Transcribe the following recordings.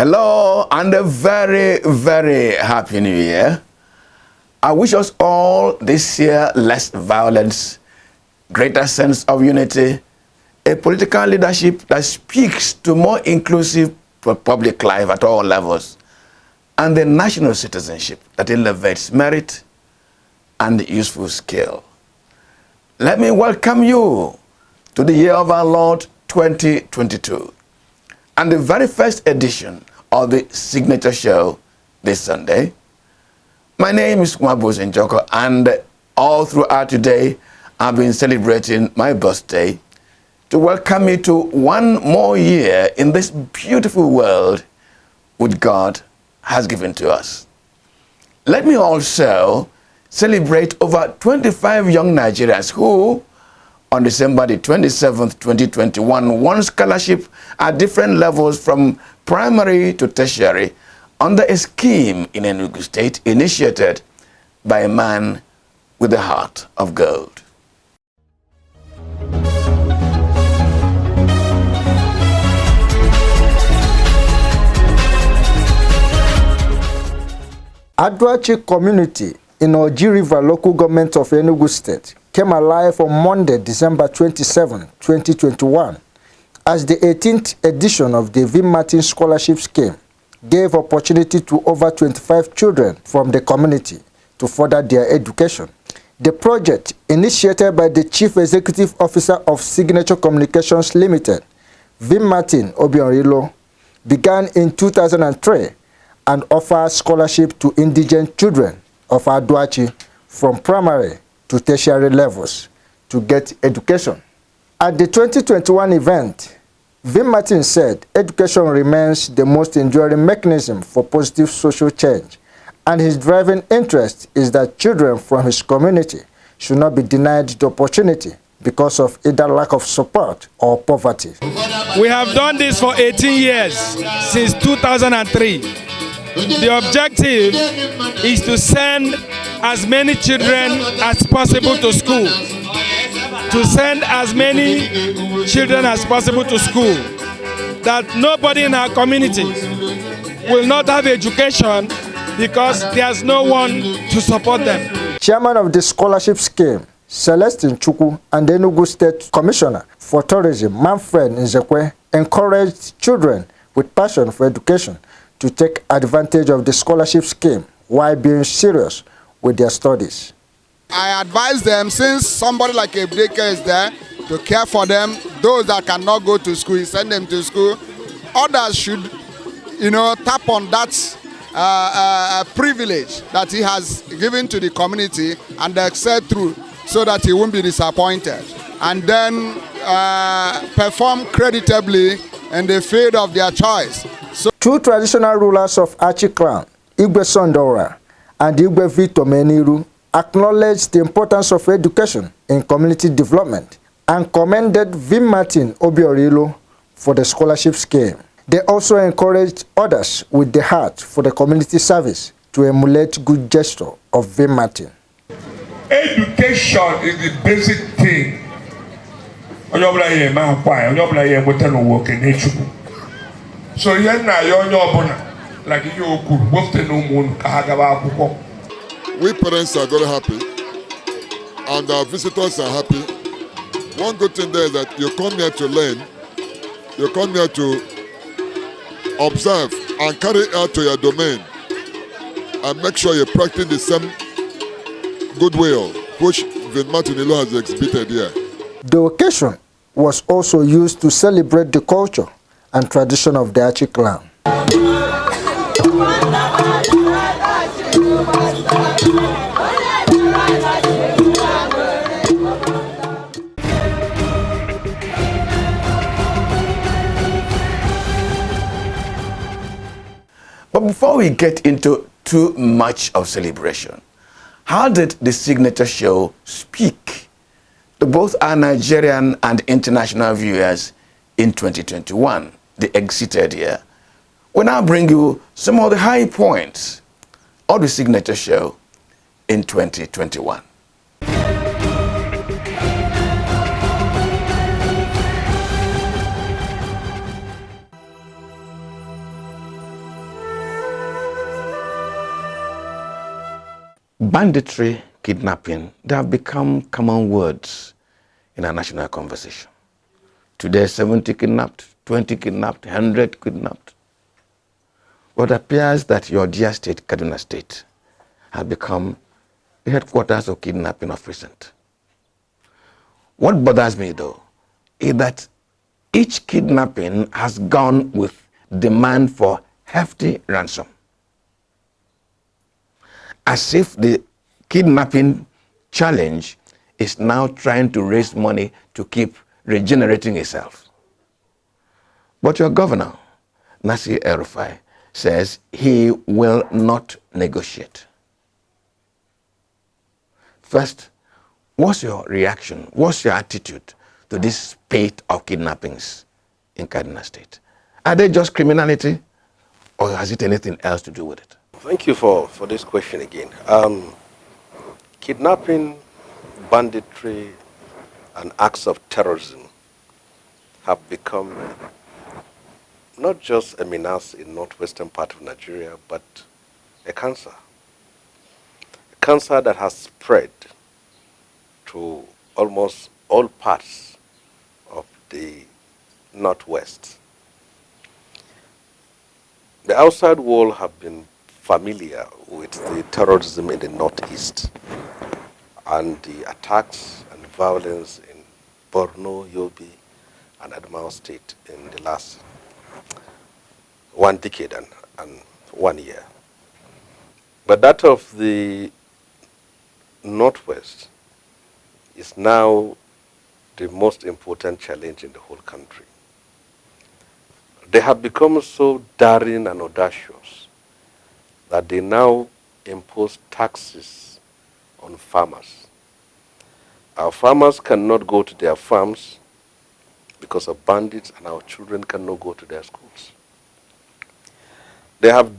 Hello and a very, very happy new year. I wish us all this year less violence, greater sense of unity, a political leadership that speaks to more inclusive public life at all levels, and a national citizenship that elevates merit and useful skill. Let me welcome you to the year of our Lord 2022 and the very first edition of the Signature Show this Sunday. My name is Mwabuz Njoko, and all throughout today I've been celebrating my birthday to welcome you to one more year in this beautiful world which God has given to us. Let me also celebrate over 25 young Nigerians who, on December the 27th, 2021, won scholarship at different levels from primary to tertiary under a scheme in Enugu State initiated by a man with a heart of gold. Aduachi community in Oji River local government of Enugu State came alive on Monday, December 27, 2021, as the 18th edition of the Vim Martin Scholarship Scheme gave opportunity to over 25 children from the community to further their education. The project, initiated by the Chief Executive Officer of Signature Communications Limited, Vim Martin Obionrilo, began in 2003 and offers scholarship to indigent children of Aduachi from primary to tertiary levels to get education. At the 2021 event, Vim Martin said education remains the most enduring mechanism for positive social change, and his driving interest is that children from his community should not be denied the opportunity because of either lack of support or poverty. We have done this for 18 years, since 2003. The objective is to send as many children as possible to school. To send as many children as possible to school. That nobody in our community will not have education because there's no one to support them. Chairman of the scholarship scheme, Celestine Chukwu, and the Enugu State Commissioner for Tourism, Manfred Nzekwe, encouraged children with passion for education to take advantage of the scholarship scheme while being serious with their studies. I advise them, since somebody like a baker is there, to care for them. Those that cannot go to school, send them to school. Others should, tap on that privilege that he has given to the community and excel through, so that he won't be disappointed. And then perform creditably in the field of their choice. Two traditional rulers of Achi clan, Igwe Sondora and Igwe Vito Meniru, acknowledged the importance of education in community development and commended Vim Martin Obionrilo for the scholarship scheme. They also encouraged others with the heart for the community service to emulate good gesture of Vim Martin. Education is the basic thing. So like we parents are very happy and our visitors are happy. One good thing there is that you come here to learn, you come here to observe and carry out to your domain and make sure you practice the same goodwill which Vim Martin has exhibited here. The occasion was also used to celebrate the culture and tradition of the Achi clan. But before we get into too much of celebration, how did the Signature Show speak to both our Nigerian and international viewers in 2021, the exited year? We now bring you some of the high points of the Signature Show in 2021. Banditry, kidnapping, they have become common words in our national conversation. Today, 70 kidnapped, 20 kidnapped, 100 kidnapped. But it appears that your dear state, Kaduna State, has become the headquarters of kidnapping of recent. What bothers me, though, is that each kidnapping has gone with demand for hefty ransom. As if the kidnapping challenge is now trying to raise money to keep regenerating itself. But your governor, Nasir El-Rufai, says he will not negotiate. First, what's your reaction? What's your attitude to this spate of kidnappings in Kaduna State? Are they just criminality, or has it anything else to do with it? Thank you for this question again. Kidnapping, banditry, and acts of terrorism have become not just a menace in northwestern part of Nigeria, but a cancer. A cancer that has spread to almost all parts of the northwest. The outside world have been familiar with the terrorism in the northeast and the attacks and violence in Borno, Yobe, and Adamawa State in the last 1 decade and 1 year. But that of the northwest is now the most important challenge in the whole country. They have become so daring and audacious that they now impose taxes on farmers. Our farmers cannot go to their farms because of bandits, and our children cannot go to their schools. They have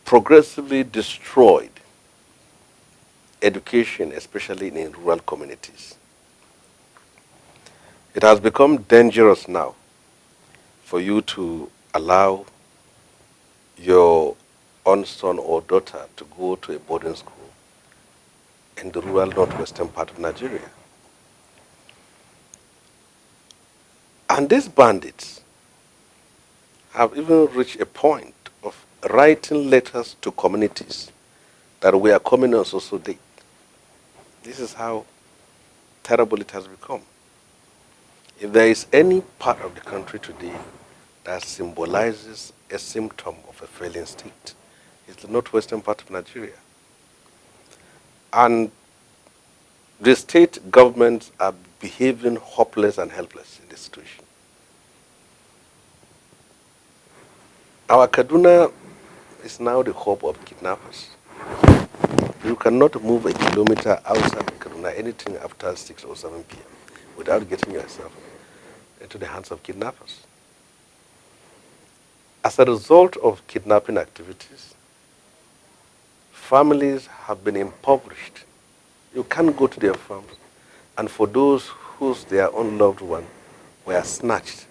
progressively destroyed education, especially in rural communities. It has become dangerous now for you to allow your own son or daughter to go to a boarding school in the rural northwestern part of Nigeria. And these bandits have even reached a point of writing letters to communities that we are coming on so date. This is how terrible it has become. If there is any part of the country today that symbolizes a symptom of a failing state, it's the northwestern part of Nigeria. And the state governments are behaving hopeless and helpless in this situation. Our Kaduna is now the hub of kidnappers. You cannot move a kilometer outside Kaduna anything after 6 or 7 p.m. without getting yourself into the hands of kidnappers. As a result of kidnapping activities, families have been impoverished. You can't go to their farms. And for those whose their own loved one were snatched,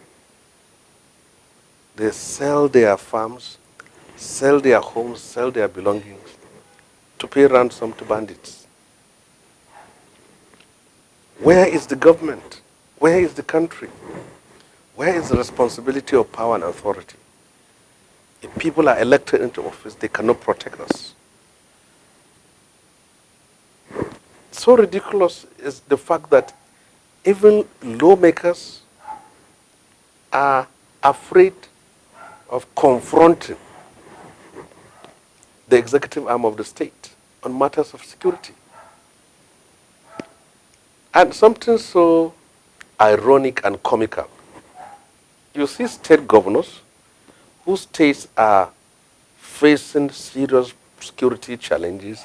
they sell their farms, sell their homes, sell their belongings to pay ransom to bandits. Where is the government? Where is the country? Where is the responsibility of power and authority? If people are elected into office, they cannot protect us. So ridiculous is the fact that even lawmakers are afraid of confronting the executive arm of the state on matters of security. And something so ironic and comical. You see state governors whose states are facing serious security challenges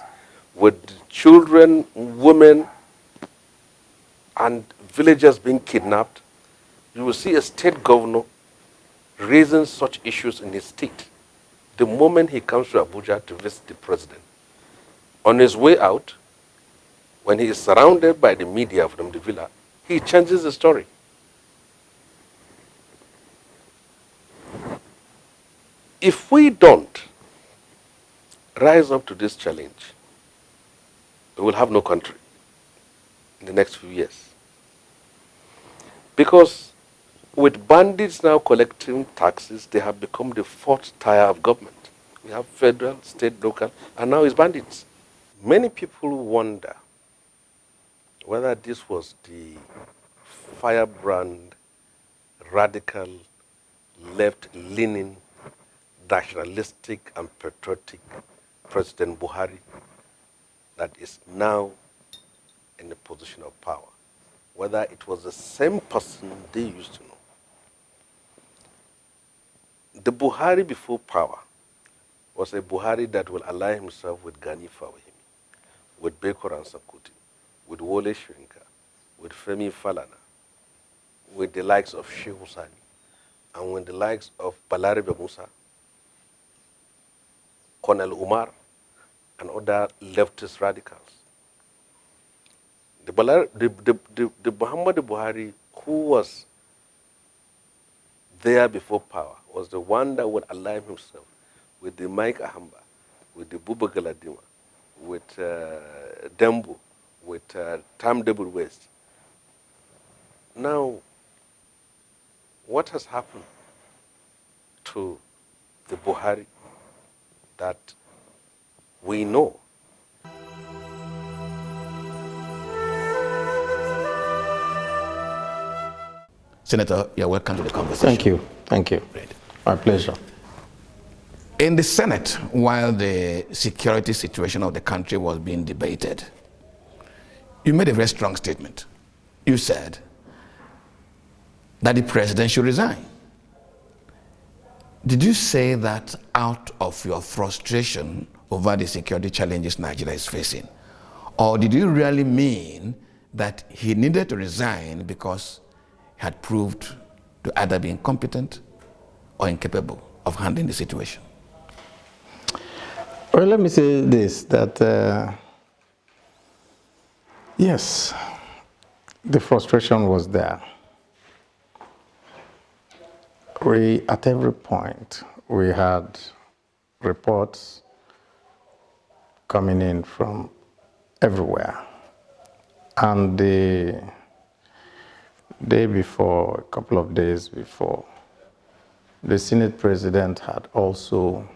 with children, women, and villagers being kidnapped. You will see a state governor raising such issues in his state the moment he comes to Abuja to visit the president. On his way out, when he is surrounded by the media from the villa, he changes the story. If we don't rise up to this challenge, we will have no country in the next few years. Because with bandits now collecting taxes, they have become the fourth tier of government. We have federal, state, local, and now it's bandits. Many people wonder whether this was the firebrand, radical, left-leaning, nationalistic, and patriotic President Buhari that is now in a position of power. Whether it was the same person they used to know. The Buhari before power was a Buhari that will ally himself with Gani Fawahimi, with Bekor and Sakuti, with Wole Shrinka, with Femi Falana, with the likes of Sheikh Husani, and with the likes of Balarabe Musa, Colonel Umar, and other leftist radicals. The Muhammad Buhari, who was there before power, was the one that would align himself with the Mike Ahamba, with the Buba Galadima, with Dembo, with Tam Debur West. Now, what has happened to the Buhari that we know? Senator, you're welcome to the conversation. Thank you. Thank you. Great. My pleasure. In the Senate, while the security situation of the country was being debated, you made a very strong statement. You said that the president should resign. Did you say that out of your frustration over the security challenges Nigeria is facing? Or did you really mean that he needed to resign because he had proved to either be incompetent or incapable of handling the situation? Well, let me say this, that yes, the frustration was there. At every point, we had reports coming in from everywhere. And the day before, a couple of days before, the Senate president had also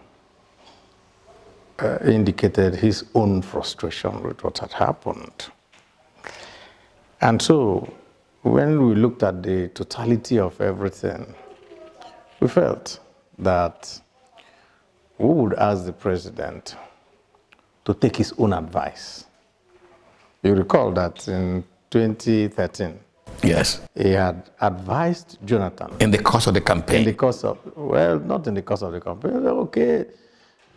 indicated his own frustration with what had happened. And so, when we looked at the totality of everything, we felt that we would ask the president to take his own advice. You recall that in 2013, yes, he had advised Jonathan. In the course of the campaign? In the course of, well, not in the course of the campaign. Okay,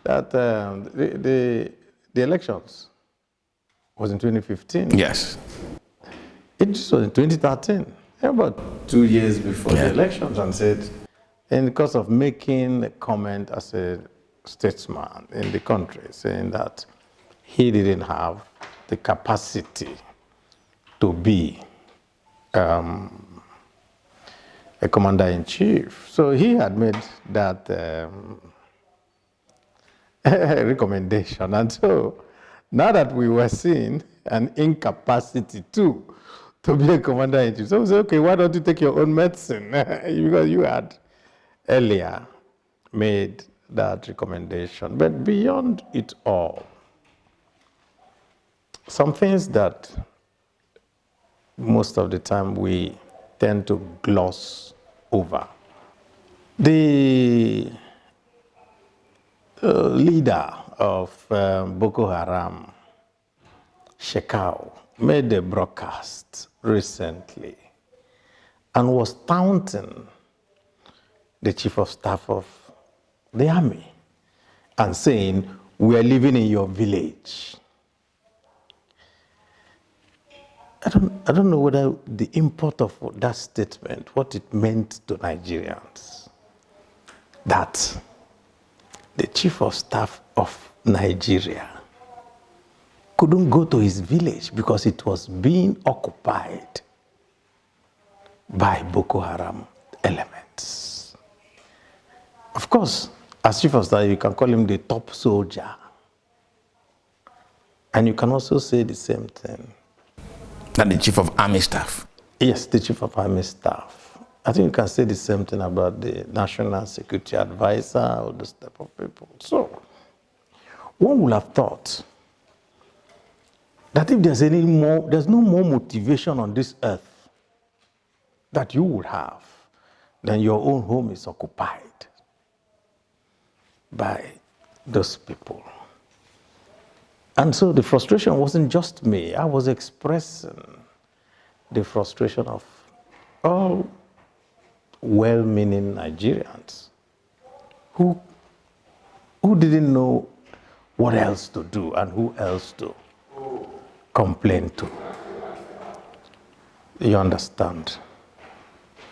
that the elections was in 2015. Yes. It was in 2013, about 2 years before the elections, and said, in the course of making a comment as a statesman in the country, saying that he didn't have the capacity to be a commander-in-chief. So he had made that recommendation. And so now that we were seeing an incapacity to be a commander-in-chief, so we said, okay, why don't you take your own medicine? Because you had earlier made that recommendation. But beyond it all, some things that most of the time we tend to gloss over. The leader of Boko Haram, Shekau, made a broadcast recently and was taunting the chief of staff of the army and saying, we are living in your village. I don't know whether the import of that statement, what it meant to Nigerians, that the chief of staff of Nigeria couldn't go to his village because it was being occupied by Boko Haram elements. Of course, as chief of staff, you can call him the top soldier. And you can also say the same thing. That the Chief of Army Staff. Yes, the Chief of Army Staff. I think you can say the same thing about the National Security Advisor or those type of people. So, one would have thought that if there's no more motivation on this earth that you would have, then your own home is occupied by those people. And so the frustration wasn't just me. I was expressing the frustration of all well-meaning Nigerians who didn't know what else to do and who else to complain to. You understand?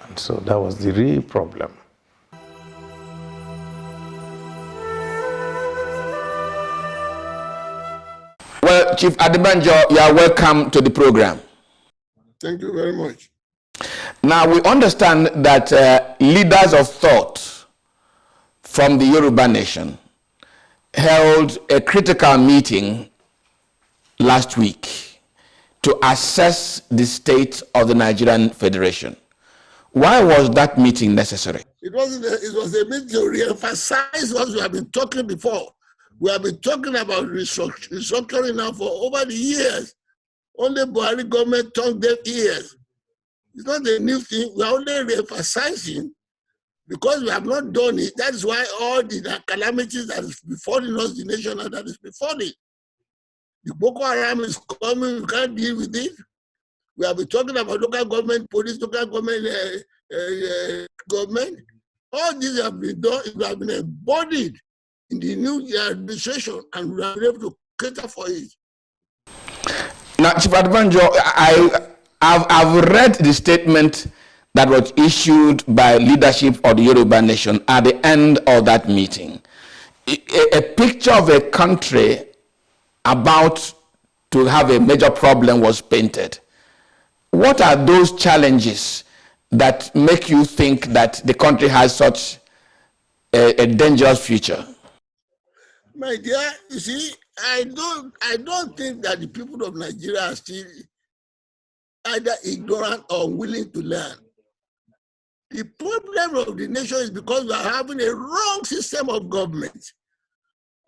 And so that was the real problem. Well, Chief Adebanjo, you are welcome to the program. Thank you very much. Now, we understand that leaders of thought from the Yoruba nation held a critical meeting last week to assess the state of the Nigerian Federation. Why was that meeting necessary? It was a meeting to re-emphasize what we have been talking before. We have been talking about restructuring now for over the years. Only Buhari government turned deaf ears. It's not a new thing. We are only re-emphasizing because we have not done it. That is why all the calamities that is befalling us, the nation that is befalling. The Boko Haram is coming, we can't deal with it. We have been talking about local government, police, local government, government. All these have been done, it have been embodied in the new administration, and we are able to cater for it. Now, Chief Adebanjo, I've read the statement that was issued by leadership of the Yoruba nation at the end of that meeting. A picture of a country about to have a major problem was painted. What are those challenges that make you think that the country has such a dangerous future? My dear, you see, I don't think that the people of Nigeria are still either ignorant or willing to learn. The problem of the nation is because we are having a wrong system of government.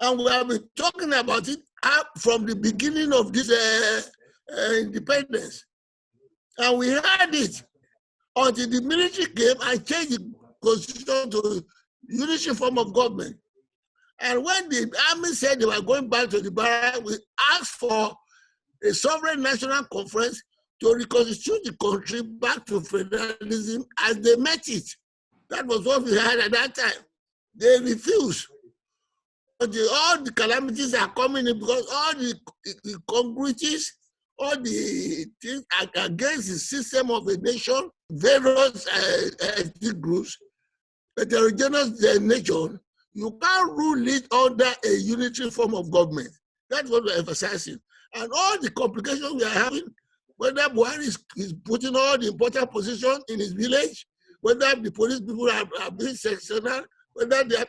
And we have been talking about it up from the beginning of this independence. And we had it until the military came and changed the constitution to unitary form of government. And when the army said they were going back to the barrack, we asked for a sovereign national conference to reconstitute the country back to federalism as they met it. That was what we had at that time. They refused. All the calamities are coming in because all the congruities, all the things are against the system of a nation, various ethnic groups, heterogeneous nation. You can't rule it under a unitary form of government. That's what we're emphasizing. And all the complications we are having, whether Buhari is putting all the important positions in his village, whether the police people are being sectional, whether they are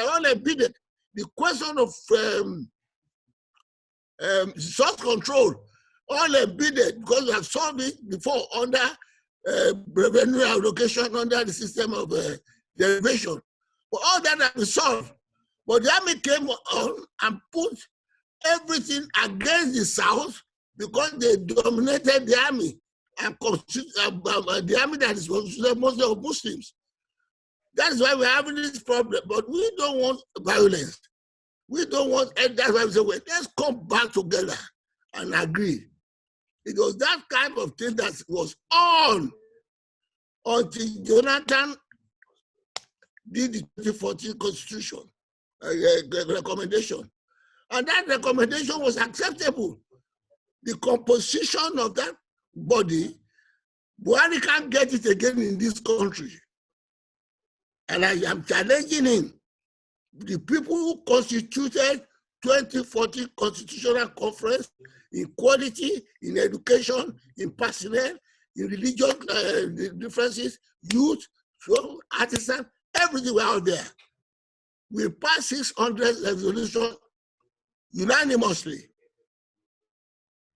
all embedded. The question of source control, all embedded, because we have solved it before under revenue allocation, under the system of derivation. But all that has been solved. But the army came on and put everything against the South because they dominated the army and the army that is considered mostly of Muslims. That's why we're having this problem. But we don't want violence. We don't want, and that's why we say, well, let's come back together and agree. It was that kind of thing that was on until Jonathan did the 2014 constitution recommendation. And that recommendation was acceptable. The composition of that body, Buhari can't get it again in this country. And I am challenging him. The people who constituted 2014 Constitutional Conference in quality, in education, in personnel, in religious differences, youth, artisans, everything were out there. We passed 600 resolutions unanimously.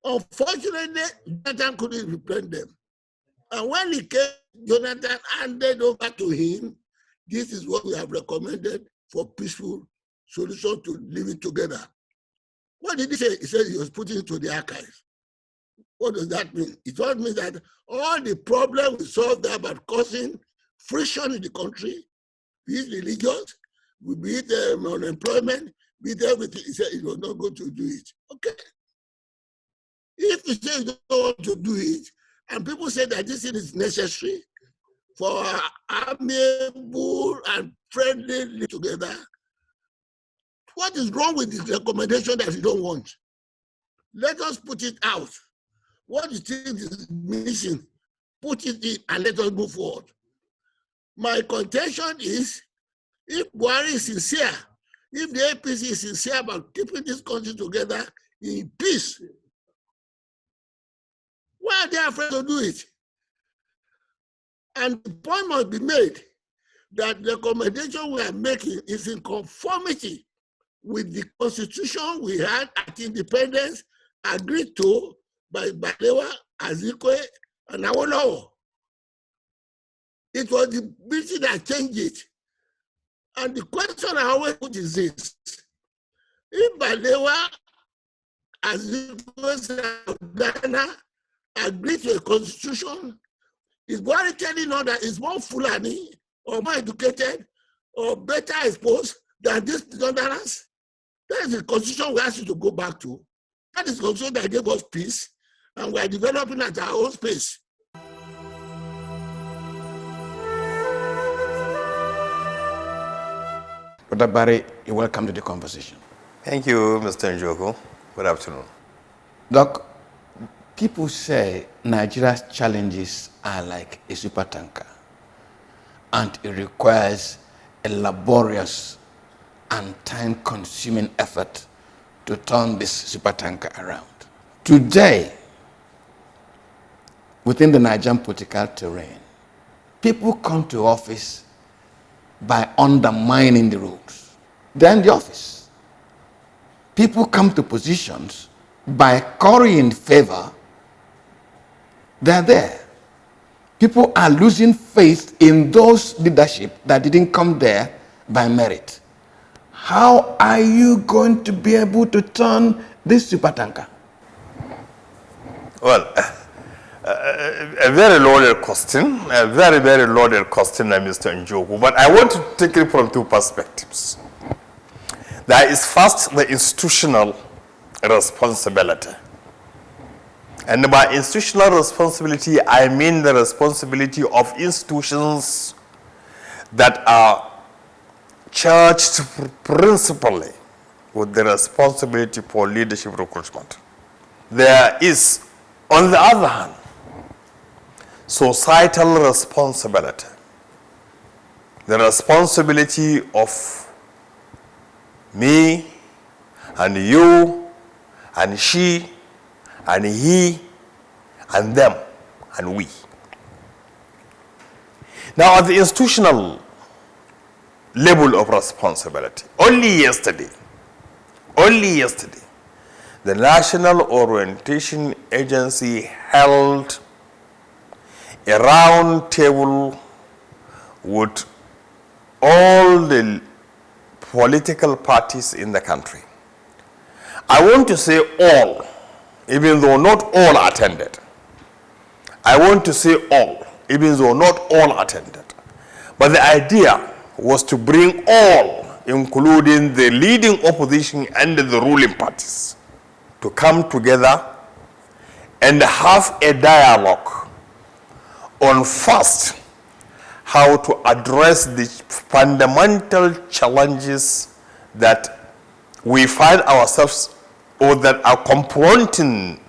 Unfortunately, Jonathan couldn't reprint them. And when he came, Jonathan handed over to him, this is what we have recommended for peaceful solution to living together. What did he say? He said he was putting it to the archives. What does that mean? It all means that all the problems we solved there about causing friction in the country, be it religious, be it unemployment, be it everything, he said he was not going to do it. Okay. If you say you don't want to do it, and people say that this thing is necessary for amiable and friendly live together, what is wrong with this recommendation that you don't want? Let us put it out. What you think is missing, put it in and let us move forward. My contention is, if Buhari is sincere, if the APC is sincere about keeping this country together in peace, why are they afraid to do it? And the point must be made that the recommendation we are making is in conformity with the constitution we had at independence, agreed to by Balewa, Azikwe, and Awolowo. It was the BC that changed it. And the question I always put is this: if Balewa, Azikwe, Ghana agreed to a constitution, is Buhari telling us that it's more Fulani or more educated or better exposed than this Northerners? That is the constitution we ask you to go back to. That is the constitution that gave us peace, and we are developing at our own pace. Dr. Barry, you're welcome to the conversation. Thank you, Mr. Njoku. Good afternoon. Doc, people say Nigeria's challenges are like a supertanker, and it requires a laborious and time-consuming effort to turn this supertanker around. Today, within the Nigerian political terrain, people come to office by undermining the rules. They're in the office. People come to positions by currying favor. They're there. People are losing faith in those leadership that didn't come there by merit. How are you going to be able to turn this supertanker? Well, a very loaded question, a very, very loaded question, Mr. Njoku, but I want to take it from two perspectives. There is first the institutional responsibility. And by institutional responsibility, I mean the responsibility of institutions that are charged principally with the responsibility for leadership recruitment. There is, on the other hand, societal responsibility. The responsibility of me and you and she and he and them and we. Now, at the institutional level of responsibility, only yesterday, the National Orientation Agency held a round table with all the political parties in the country. I want to say all, even though not all attended. I want to say all, even though not all attended. But the idea was to bring all, including the leading opposition and the ruling parties, to come together and have a dialogue on first how to address the fundamental challenges that we find ourselves or that are confronting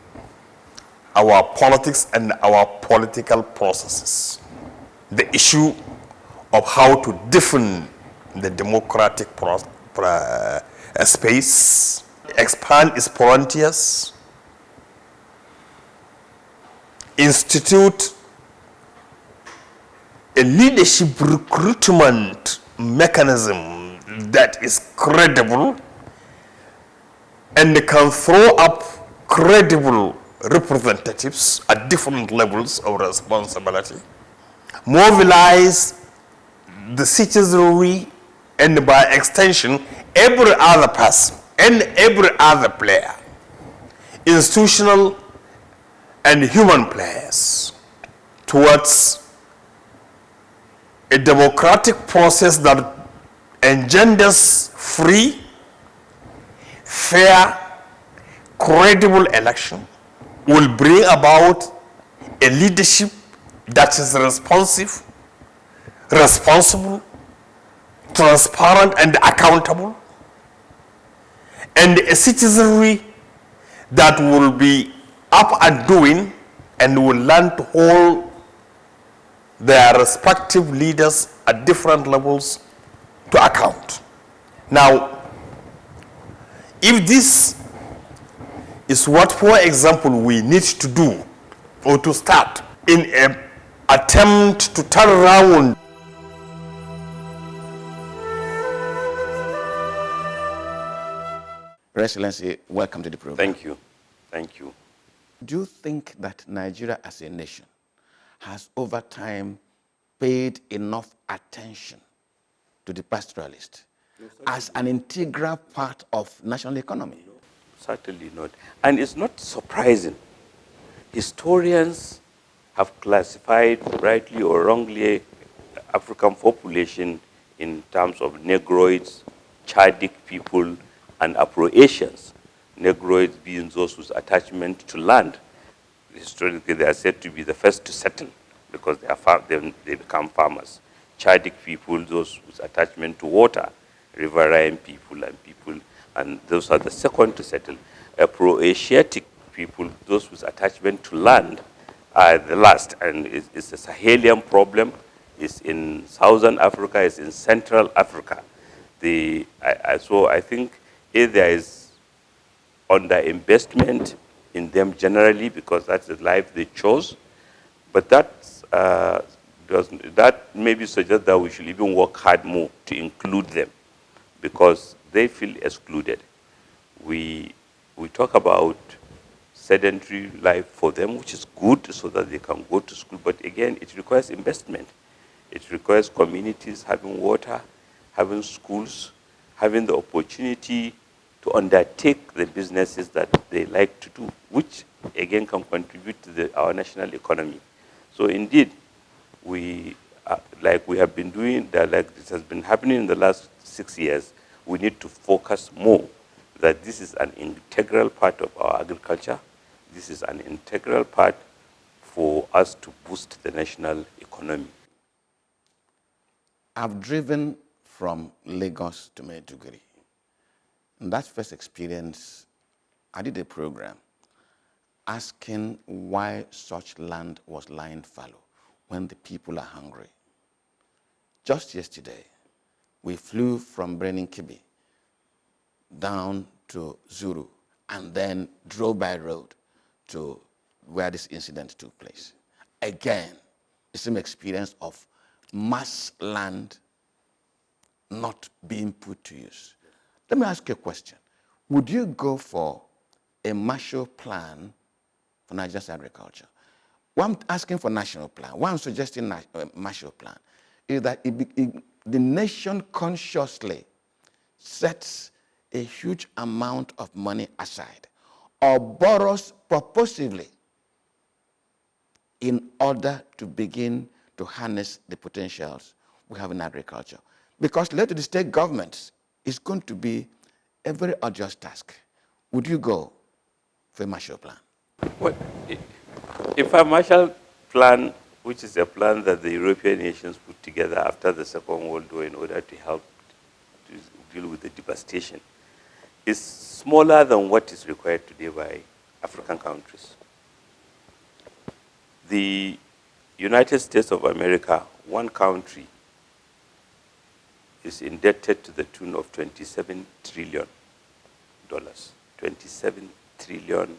our politics and our political processes. The issue of how to deepen the democratic space, expand its frontiers, institute a leadership recruitment mechanism that is credible and can throw up credible representatives at different levels of responsibility, mobilize the citizenry, and by extension, every other person and every other player, institutional and human players, towards a democratic process that engenders free, fair, credible election, will bring about a leadership that is responsive, responsible, transparent, and accountable, and a citizenry that will be up and doing and will learn to hold their respective leaders at different levels to account. Now, if this is what, for example, we need to do or to start in an attempt to turn around Your Excellency, welcome to the program. Thank you. Thank you. Do you think that Nigeria as a nation has over time paid enough attention to the pastoralist as an integral part of national economy? Certainly not. And it's not surprising. Historians have classified, rightly or wrongly, African population in terms of Negroids, Chadic people, and Afro-Asians. Negroids being those whose attachment to land. Historically, they are said to be the first to settle because they become farmers. Chadic people, those whose attachment to water, riverine people, and those are the second to settle. Afro-Asiatic people, those whose attachment to land, are the last, and it's a Sahelian problem. It's in Southern Africa, it's in Central Africa. So I think if there is underinvestment in them generally because that's the life they chose, but that maybe suggests that we should even work hard more to include them because they feel excluded. We talk about sedentary life for them, which is good so that they can go to school, but again, it requires investment. It requires communities having water, having schools, having the opportunity to undertake the businesses that they like to do, which again can contribute to our national economy. So indeed, like we have been doing, like this has been happening in the last 6 years, we need to focus more that this is an integral part of our agriculture. This is an integral part for us to boost the national economy. I've driven from Lagos to Maiduguri. In that first experience, I did a program asking why such land was lying fallow when the people are hungry. Just yesterday, we flew from Brenin Kibi down to Zuru and then drove by road to where this incident took place. Again, the same experience of mass land not being put to use. Let me ask you a question. Would you go for a Marshall Plan for Nigeria's agriculture? Why I'm asking for national plan, why I'm suggesting Marshall Plan, is that the nation consciously sets a huge amount of money aside or borrows purposively in order to begin to harness the potentials we have in agriculture. Because later the state governments is going to be a very arduous task. Would you go for a Marshall Plan? Well, if a Marshall Plan, which is a plan that the European nations put together after the Second World War in order to help to deal with the devastation, is smaller than what is required today by African countries. The United States of America, one country, is indebted to the tune of $27 trillion. $27 trillion.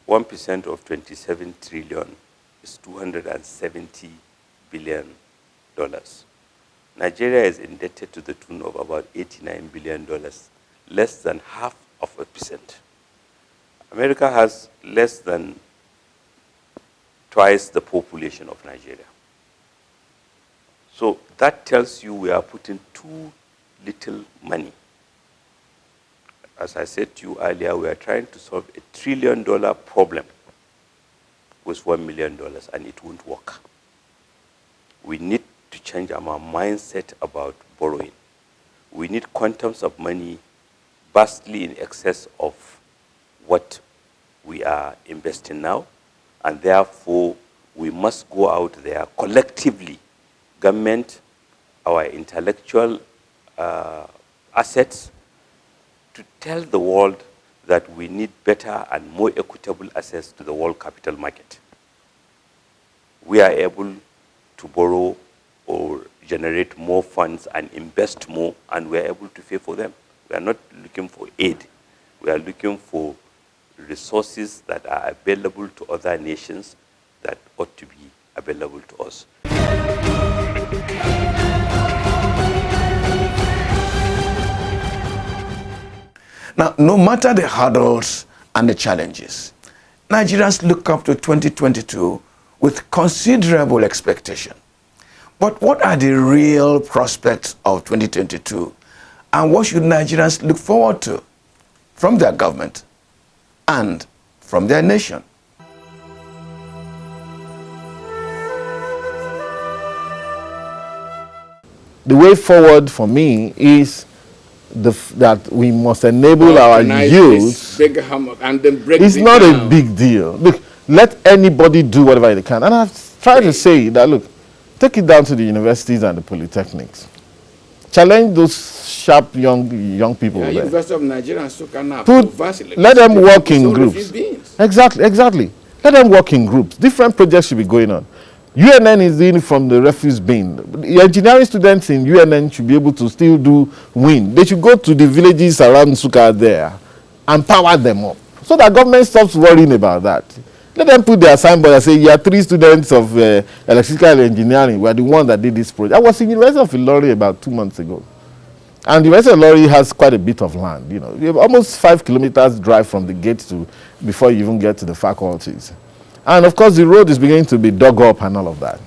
1% of 27 trillion is $270 billion. Nigeria is indebted to the tune of about $89 billion, less than half of a percent. America has less than twice the population of Nigeria. So that tells you we are putting too little money. As I said to you earlier, we are trying to solve $1 trillion problem with $1 million, and it won't work. We need to change our mindset about borrowing. We need quantums of money vastly in excess of what we are investing now, and therefore we must go out there collectively, government, our intellectual assets, to tell the world that we need better and more equitable access to the world capital market. We are able to borrow or generate more funds and invest more, and we are able to pay for them. We are not looking for aid. We are looking for resources that are available to other nations that ought to be available to us. Now, no matter the hurdles and the challenges, Nigerians look up to 2022 with considerable expectation. But what are the real prospects of 2022? And what should Nigerians look forward to from their government and from their nation? The way forward for me is that we must enable our youth. It's not a big deal. Look, let anybody do whatever they can. And I've tried to say that, look, take it down to the universities and the polytechnics. Challenge those sharp young people there. University of Nigeria Let them work in groups. Exactly. Let them work in groups. Different projects should be going on. UNN is in from the refuse bin. The engineering students in UNN should be able to still do wind. They should go to the villages around Nsukka there and power them up, so that government stops worrying about that. Let them put their signboard and say, "You are 3 students of electrical engineering. We are the one that did this project." I was in the University of Ilori about 2 months ago. And the University of Ilori has quite a bit of land. You have almost 5 kilometers drive from the gate to before you even get to the faculties. And of course, the road is beginning to be dug up and all of that.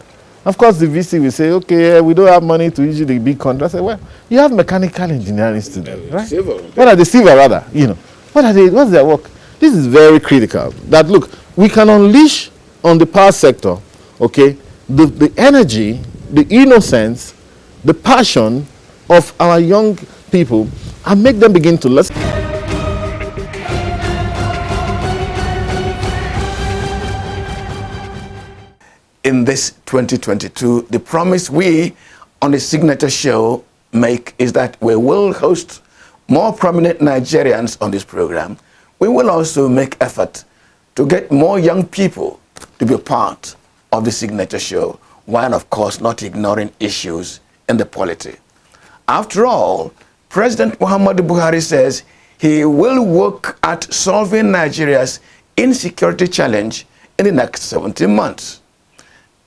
Of course, the VC will say, okay, we don't have money to issue the big contract. I say, well, you have mechanical engineering students, right? Civil. What are the civil, rather? What's their work? This is very critical. That, look, we can unleash on the power sector, okay, the energy, the innocence, the passion of our young people and make them begin to listen. In this 2022, the promise we on the Signature Show make is that we will host more prominent Nigerians on this program. We will also make effort to get more young people to be part of the Signature Show, while of course not ignoring issues in the polity. After all, President Muhammadu Buhari says he will work at solving Nigeria's insecurity challenge in the next 17 months.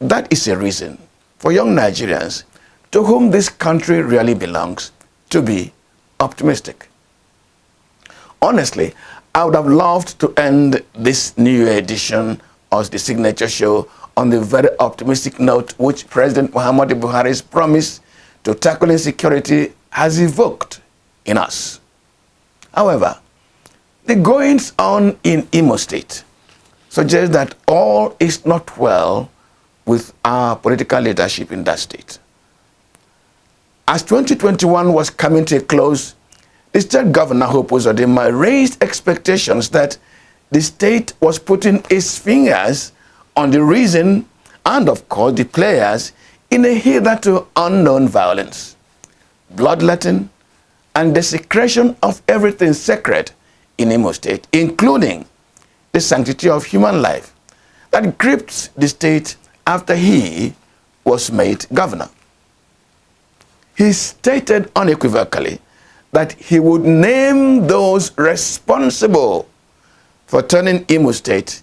That is a reason for young Nigerians to whom this country really belongs to be optimistic. Honestly, I would have loved to end this new edition of the Signature Show on the very optimistic note which President Muhammadu Buhari's promise to tackle insecurity has evoked in us. However, the goings on in Imo State suggest that all is not well with our political leadership in that state. As 2021 was coming to a close, the state governor, Hope Uzodinma, raised expectations that the state was putting its fingers on the reason and, of course, the players in a hitherto unknown violence, bloodletting, and desecration of everything sacred in Imo State, including the sanctity of human life that gripped the state after he was made governor. He stated unequivocally that he would name those responsible for turning Imo State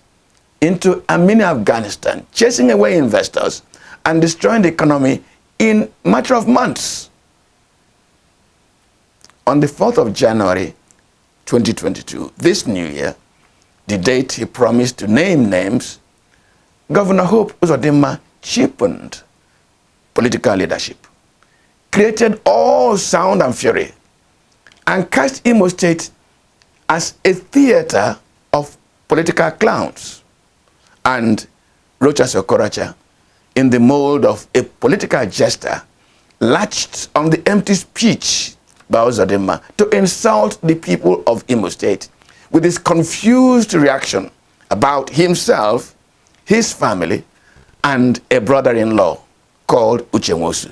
into a mini Afghanistan, chasing away investors and destroying the economy in a matter of months. On the 4th of January 2022, this new year, the date he promised to name names, Governor Hope Uzodinma cheapened political leadership, created all sound and fury, and cast Imo State as a theater of political clowns, and Rochas Okoracha, in the mold of a political jester, latched on the empty speech by Uzodinma to insult the people of Imo State with his confused reaction about himself, his family, and a brother-in-law called Uchenwosu.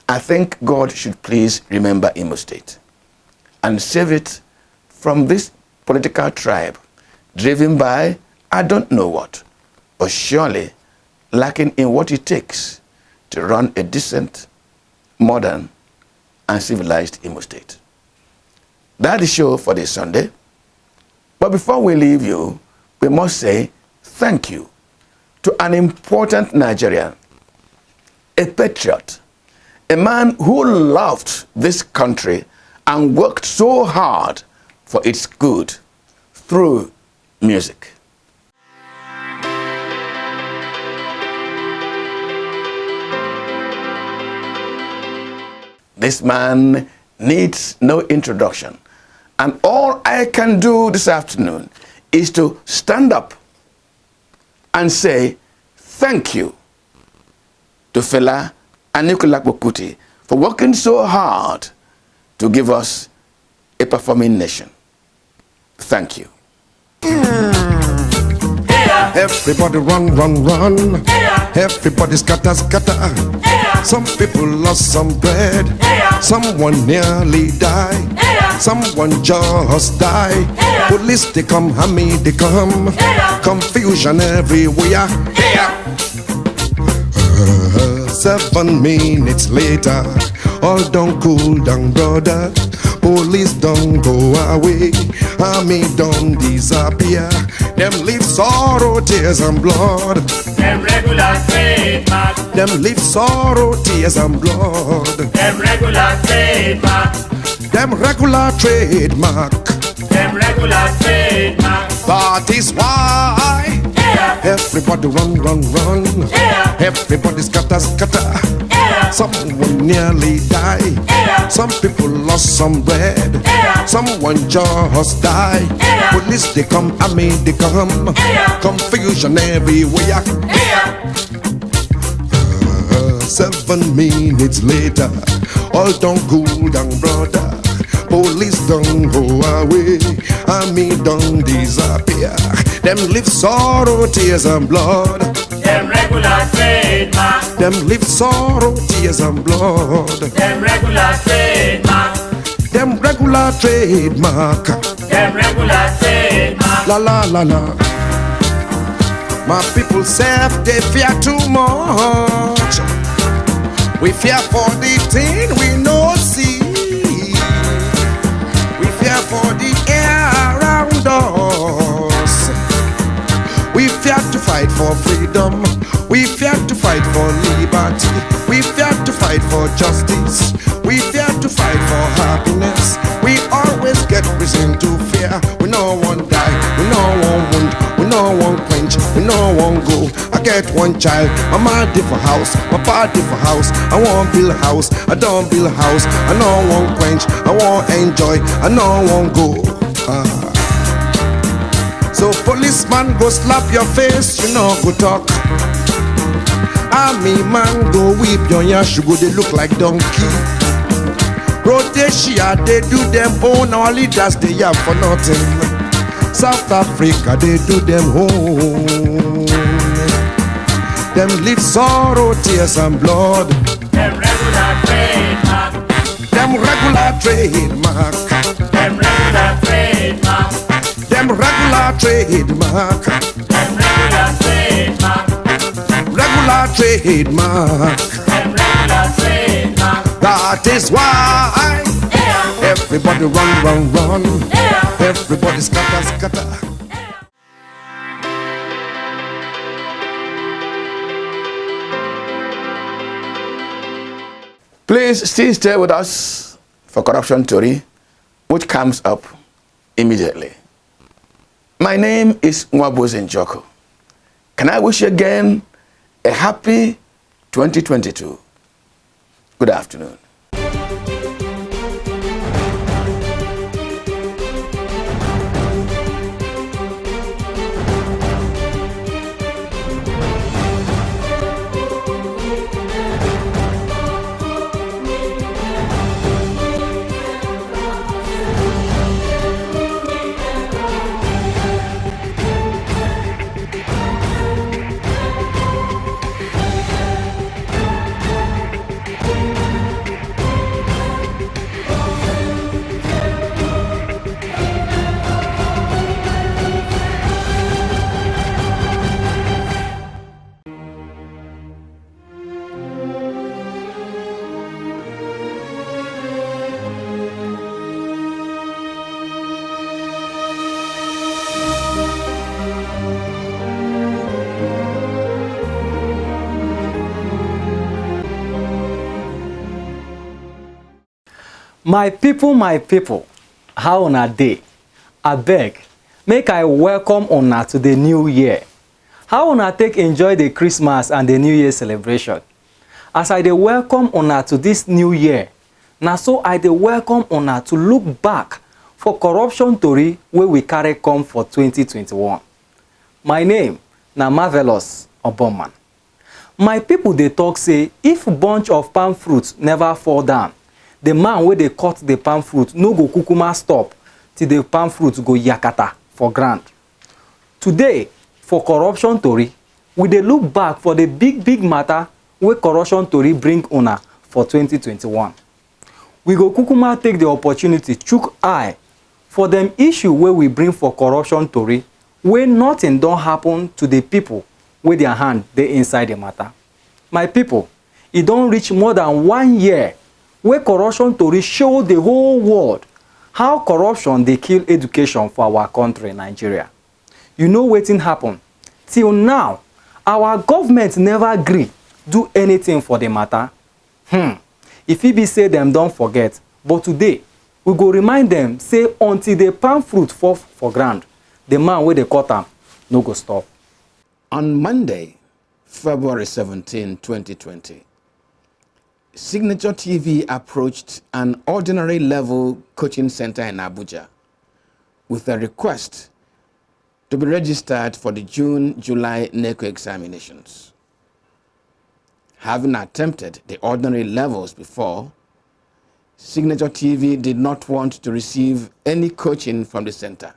I think God should please remember Imo State and save it from this political tribe driven by I don't know what, but surely lacking in what it takes to run a decent, modern, and civilized Imo State. That is the show for this Sunday. But before we leave you, we must say thank you to an important Nigerian, a patriot, a man who loved this country and worked so hard for its good through music. This man needs no introduction. And all I can do this afternoon is to stand up and say thank you to Fela Anikulapo Kuti for working so hard to give us a performing nation. Thank you. Everybody run, run, run. Everybody scatter, scatter. Some people lost some bread. Someone nearly died. Someone just died. Police they come, Hammy they come. Confusion everywhere. 7 minutes later, all don't cool down, brother. Police don't go away, army don't disappear. Them leave sorrow, tears and blood. Them regular trademark. Them leave sorrow, tears and blood. Them regular trademark. Them regular trademark. Them regular trademark. That is why everybody run, run, run. Everybody scatter, scatter. Someone nearly died. Some people lost some bread. Someone just died. Police they come, army they come. Confusion everywhere. 7 minutes later, all don't cool down, brother. Police don't go away, army don't disappear. Them leave sorrow, tears and blood. Them regular trademark. Them leave sorrow, tears and blood. Them regular trademark. Them regular trademark. Them regular trademark. La la la la. My people say they fear too much. We fear for the thing we no see. We fear for the air around us. We fear to fight for freedom. We fear to fight for liberty. We fear to fight for justice. We fear to fight for happiness. We always get reason to fear. We no one die. We no one wound. We no one quench. We no one go. I get one child. My mama did for house. My papa did for house. I want build a house. I don't build a house. I no one quench. I want enjoy. I no one go. So policeman go slap your face. You know go talk. Army man go whip your yash. You go they look like donkey. Rhodesia they do them own. Our leaders they have for nothing. South Africa they do them home. Them leave sorrow, tears and blood. Them regular trademark. Them regular trademark. Them regular trademark. Them regular trademark. Them regular trademark. Regular trademark. Them regular trademark. That is why everybody run, run, run. Everybody scatter, scatter. Please still stay with us for Corruption Tori, which comes up immediately. My name is Nwabozi Njoko. Can I wish you again a happy 2022? Good afternoon. My people, how una dey? Abeg, make I welcome una to the new year. How una take enjoy the Christmas and the New Year celebration? As I dey welcome una to this new year, na so I dey welcome una to look back for corruption tori wey we carry come for 2021. My name na Marvelous Oboman. My people dey talk say if bunch of palm fruit never fall down, the man wey dey cut the palm fruit no go kukuma stop till the palm fruit go yakata for ground. Today, for corruption tori, we dey look back for the big matter wey corruption tori bring una for 2021. We go kukuma take the opportunity chook eye for them issue wey we bring for corruption tori wey nothing don happen to the people wey their hand dey inside the matter. My people, e don reach more than 1 year wey corruption tori show the whole world how corruption dey kill education for our country, Nigeria. You know wetin happen? Till now, our government never gree do anything for the matter. E fit be say dem don forget, but today, we go remind them say until the palm fruit fall for ground, the man wey dey cut am no go stop. On Monday, February 17, 2020, Signature TV approached an ordinary level coaching center in Abuja with a request to be registered for the June-July NECO examinations. Having attempted the ordinary levels before, Signature TV did not want to receive any coaching from the center.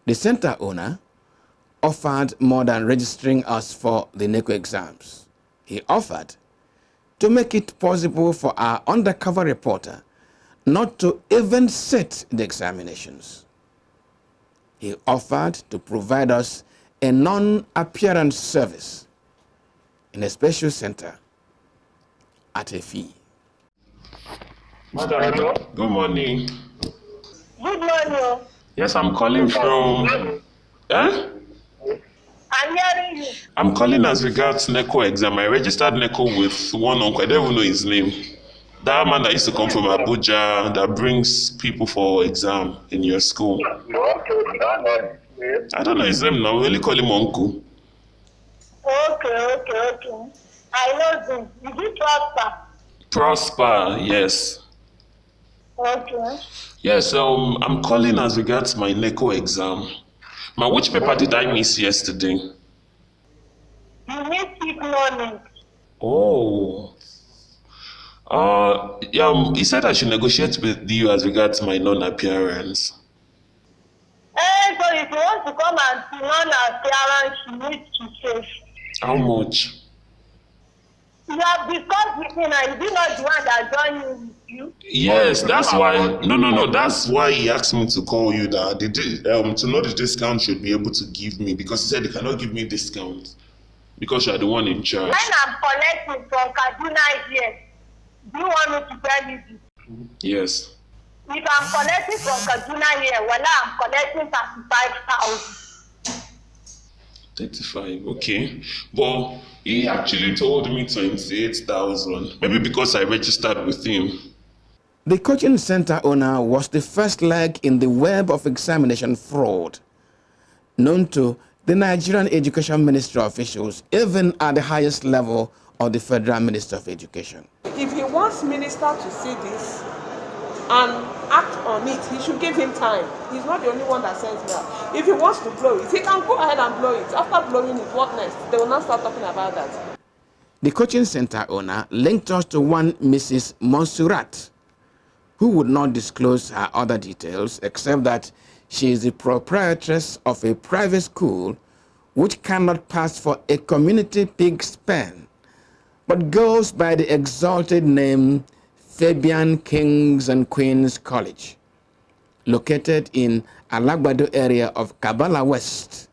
The center owner offered more than registering us for the NECO exams. He offered to make it possible for our undercover reporter not to even sit the examinations. He offered to provide us a non-appearance service in a special center at a fee. Madam, good morning. Good morning. Yes, I'm calling from... I'm hearing you. I'm calling as regards NECO exam. I registered NECO with one uncle. I don't even know his name. That man that used to come from Abuja that brings people for exam in your school. I don't know his name now. We only call him uncle. Okay. I know him. Is it Prosper? Prosper, yes. Okay. Yes, I'm calling as regards my NECO exam. Which paper did I miss yesterday? You need keep learning. Oh. He said I should negotiate with you as regards my non-appearance. So if you want to come and see non-appearance, you need to pay. How much? You have discussed with me now. Is it not the one that joined you with you? Yes, that's why. No. That's why he asked me to call you that to know the discount should be able to give me, because he said he cannot give me discount because you are the one in charge. When I'm collecting from Kaduna here, do you want me to tell you this? Yes. If I'm collecting from Kaduna here, I'm collecting 35,000. 35, okay. But he actually told me 28,000. Maybe because I registered with him. The coaching center owner was the first leg in the web of examination fraud known to the Nigerian Education Ministry officials, even at the highest level of the Federal Ministry of Education. If he wants minister to see this and act on it, he should give him time. He's not the only one that sends that. If he wants to blow it, he can go ahead and blow it. After blowing it, what next? They will not start talking about that. The coaching center owner linked us to one Mrs. Monsurat, who would not disclose her other details except that she is the proprietress of a private school which cannot pass for a community pig's pen, but goes by the exalted name Fabian Kings and Queens College, located in Alagbado area of Kabala West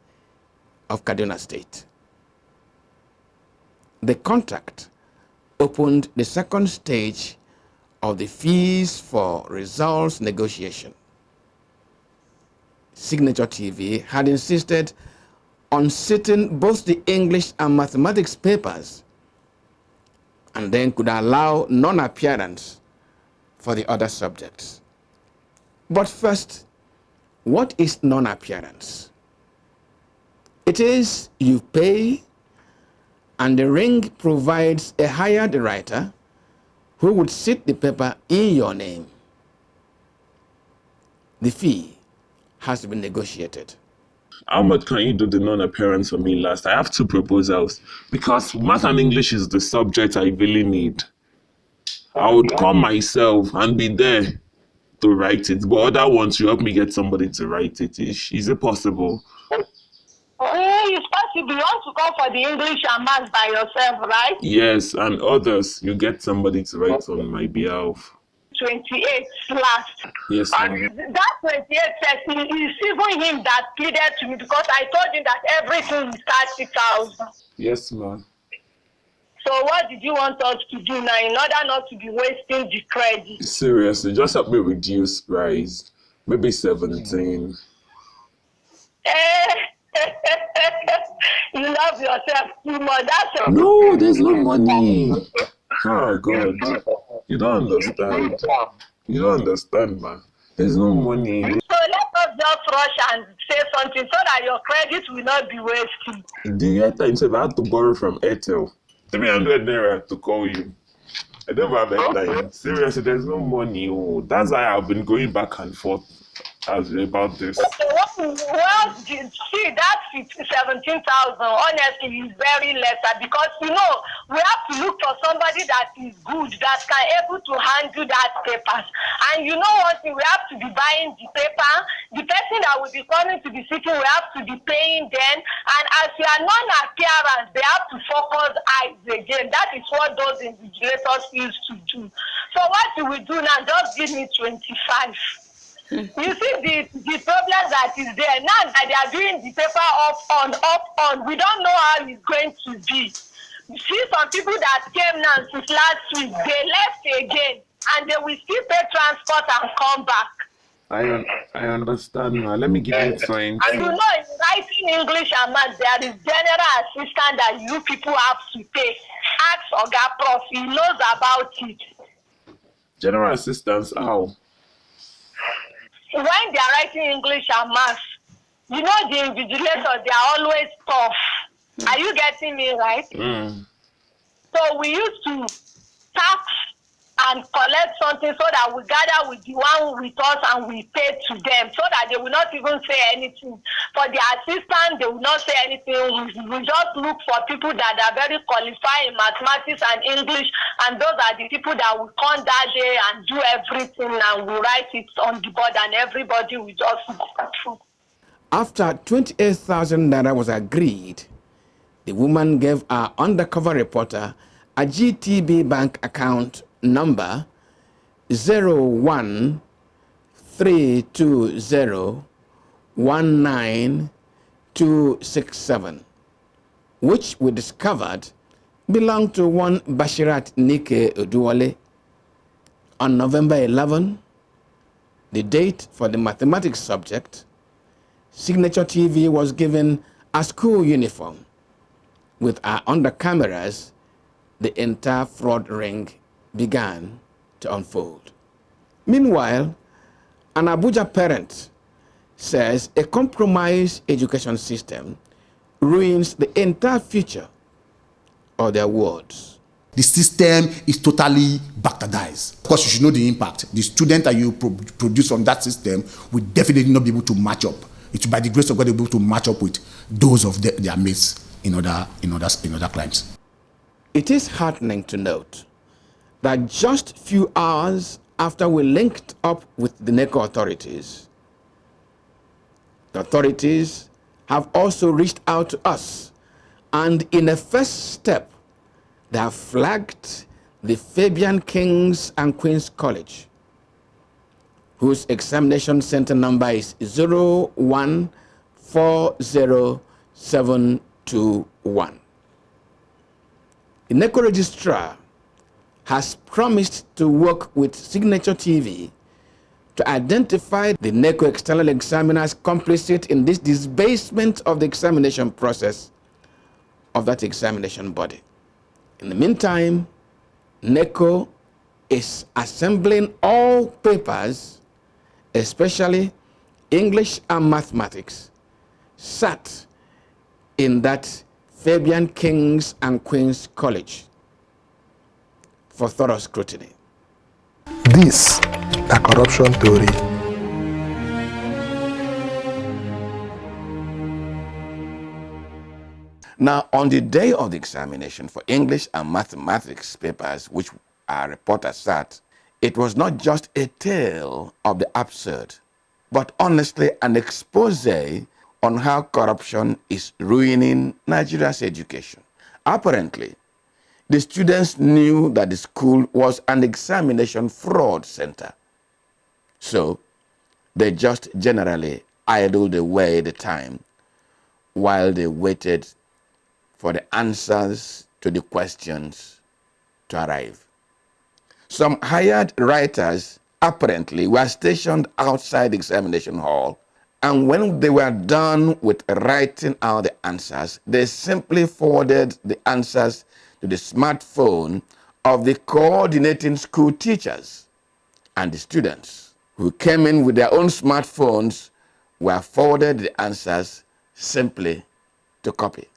of Kaduna State. The contract opened the second stage of the fees for results negotiation. Signature TV had insisted on sitting both the English and mathematics papers and then could allow non-appearance for the other subjects. But first, what is non-appearance? It is you pay and the ring provides a hired writer who would sit the paper in your name. The fee has been negotiated. How much can you do the non-appearance for me last? I have 2 proposals because math and English is the subject I really need. I would come myself and be there to write it, but other ones you help me get somebody to write it. Is it possible? It's possible. You want to come for the English and math by yourself, right? Yes, and others you get somebody to write on my behalf. 28 last. Yes, ma'am. That 28 says it's even him that pleaded to me because I told him that everything is 30,000. Yes, ma'am. So what did you want us to do now in order not to be wasting the credit? Seriously, just help me reduce price. Maybe 17. You love yourself too much. That's No, there's no money. Oh, God. You don't understand. You don't understand, man. There's no money. So let us just rush and say something so that your credit will not be wasted. The airtime said I had to borrow from Airtel. 300 naira to call you. I don't have airtime. Seriously, there's no money. Oh, that's why I've been going back and forth about this. Well, see, that 17,000 honestly is very lesser because we have to look for somebody that is good, that can able to handle that papers. And you know one thing, we have to be buying the paper. The person that will be coming to be sitting, we have to be paying them. And as you are non-appearance, they have to focus eyes again. That is what those invigilators used to do. So what do we do now? Just give me 25. You see the problem that is there now that they are doing the paper up on. We don't know how it's going to be. You see some people that came now since last week, they left again and they will still pay transport and come back. I understand now. Let me give you 20. And you know, in writing English and math, there is general assistant that you people have to pay. Ask Oga Prof, he knows about it. General assistance, how? When they are writing English and math, you know the invigilators, they are always tough. Are you getting me right? So we used to tax and collect something so that we gather with the one with us and we pay to them so that they will not even say anything. For the assistant, they will not say anything. We just look for people that are very qualified in mathematics and English, and those are the people that will come that day and do everything, and we write it on the board and everybody will just go through. After 28,000 naira was agreed, the woman gave our undercover reporter a GTB bank account number 01320192267, which we discovered belonged to one Bashirat Nike Oduwale. On November 11, the date for the mathematics subject, Signature TV was given a school uniform. With our under cameras, the entire fraud ring began to unfold. Meanwhile, an Abuja parent says a compromised education system ruins the entire future of their wards. The system is totally bastardized. Of course, you should know the impact. The student that you produce from that system will definitely not be able to match up. It will, by the grace of God, be able to match up with those of their mates in other crimes. It is heartening to note that just few hours after we linked up with the NECO authorities, the authorities have also reached out to us, and in a first step, they have flagged the Fabian Kings and Queens College, whose examination center number is 0140721. The NECO registrar has promised to work with Signature TV to identify the NECO external examiners complicit in this debasement of the examination process of that examination body. In the meantime, NECO is assembling all papers, especially English and mathematics, sat in that Fabian Kings and Queens College for thorough scrutiny. This is corruption Tori. Now, on the day of the examination for English and mathematics papers, which our reporter sat, it was not just a tale of the absurd, but honestly an expose on how corruption is ruining Nigeria's education. Apparently, the students knew that the school was an examination fraud center. So, they just generally idled away the time while they waited for the answers to the questions to arrive. Some hired writers apparently were stationed outside the examination hall, and when they were done with writing out the answers, they simply forwarded the answers to the smartphone of the coordinating school teachers, and the students who came in with their own smartphones were forwarded the answers simply to copy.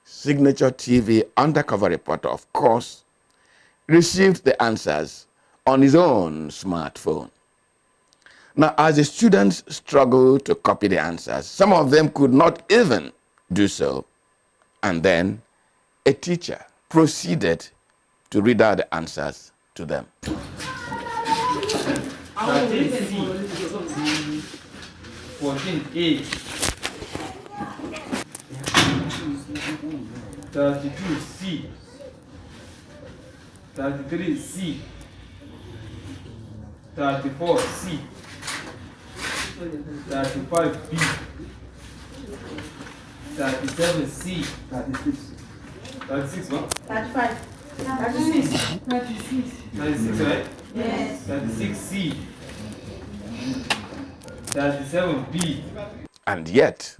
Signature TV undercover reporter, of course, received the answers on his own smartphone. Now, as the students struggled to copy the answers, some of them could not even do so, and then a teacher proceeded to read out the answers to them. 14A, 32C, 33C, 34C, 35B, 37C, 36 what? 35. 36. 36. 36, right? Yes. 36C, 37B. And yet,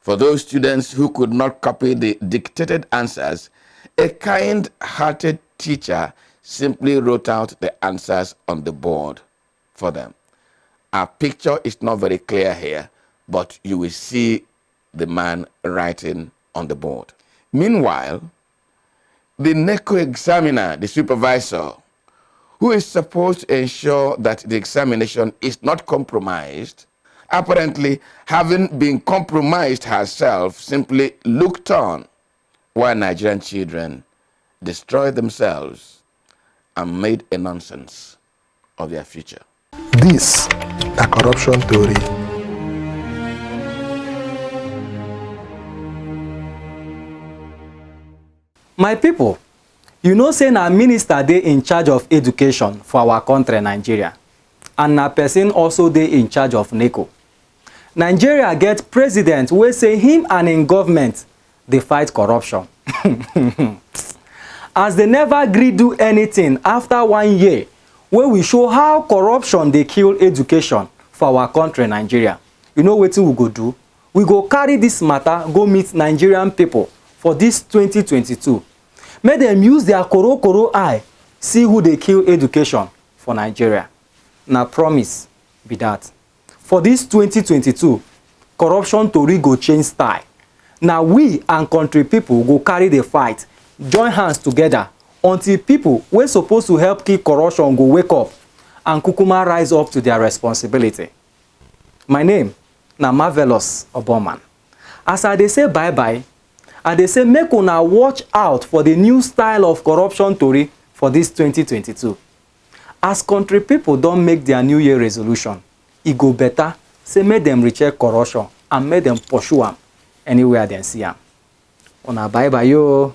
for those students who could not copy the dictated answers, a kind-hearted teacher simply wrote out the answers on the board for them. Our picture is not very clear here, but you will see the man writing on the board. Meanwhile, the NECO examiner, the supervisor, who is supposed to ensure that the examination is not compromised, apparently having been compromised herself, simply looked on while Nigerian children destroyed themselves and made a nonsense of their future. This is corruption Tori. My people, you know say na minister dey in charge of education for our country Nigeria, and na person also dey in charge of NECO. Nigeria get president wey say him and im government dey fight corruption. As they never gree do anything after 1 year wey we show how corruption dey kill education for our country Nigeria, you know wetin we go do? We go carry this matter go meet Nigerian people for this 2022. Make them use their koro eye see who dey kill education for Nigeria. na promise be that. For this 2022, corruption tori go change style. Na we and country people go carry the fight, join hands together until people wey suppose to help kill corruption go wake up and kukuma rise up to their responsibility. My name na Marvelous Oboman. As I dey say bye-bye, I dey say make una watch out for the new style of corruption tori for this 2022. As country people don make their New Year resolution, e go better say make dem recheck corruption and make dem pursue am anywhere dem see am. Una bye-bye yo.